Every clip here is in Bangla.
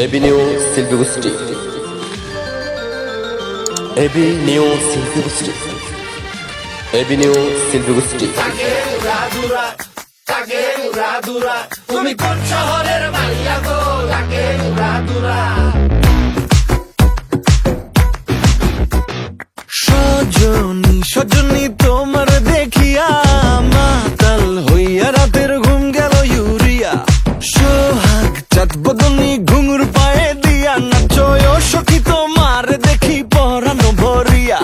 এভিনিউ শিল্পী গোষ্ঠী, এভিনিউ শিল্পী গোষ্ঠী, এভিনিউ শিল্পী গোষ্ঠী। তুমি কোন শহরের মাইয়া গো? লাগে উড়াদুরা। সজনী সজনী তোমার দেখিয়া মাতাল হইয়া রাতের ঘুম গেল ইউরিয়া। সোহাগ চাঁদ বদনী ঘুঙুর পায়ে দিয়া নাচয় সখী তোমার দেখি পরানো ভরিয়া।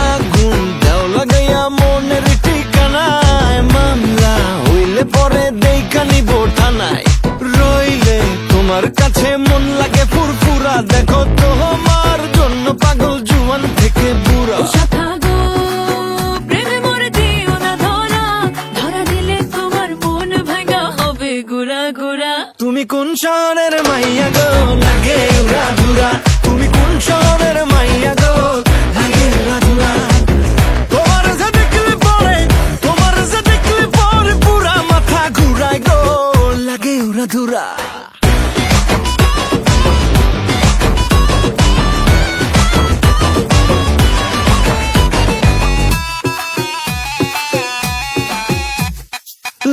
আগুন দেও লাগাইয়া মনের ঠিকানায়, মামলা হইলে পরে দেখা নিব থানায়। রইলে তোমার কাছে মন লাগে ফুরফুরা, দেখো তোমার জন্য পাগল জুয়ান থেকে বুড়া। তুমি কোন শহরের মাইয়া গো? লাগে উড়াধুরা। তুমি কোন শহরের মাইয়া গো? লাগে উড়াধুরা। তোমার যে দেখলে পরে, তোমার যে দেখলে পরে পুরা মাথা ঘুরায় গো, লাগে উড়াধুরা।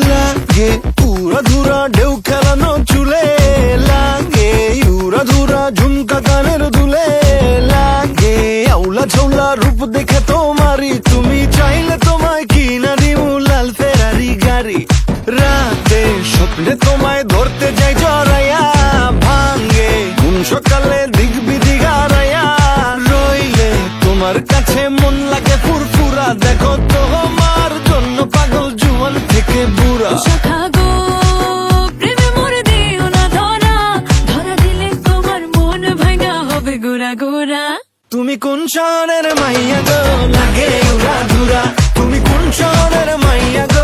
লাগে উড়াধুরা ঢেউ খেলানো চুলে, লাগে উড়াধুরা ঝুমকা গানের দুলে, লাগে আউলা ঝৌলা রূপ দেখে তোমারি, তুমি চাইলে তোমায় কিনা দিও লাল ফেরারি গাড়ি। রাতে স্বপ্নে তোমায় ধরতে যাই জড়াইয়া, ভাঙ্গে কোন সকালে দিক বিদিক হারাইয়া। রইলে তোমার কাছে মন লাগে ফুরফুরা, দেখো তোমার জন্য পাগল জুয়ান থেকে বুড়া। তুমি কোন শহরের মাইয়া গো? লাগে উড়াধুরা। তুমি কোন শহরের মাইয়া গো?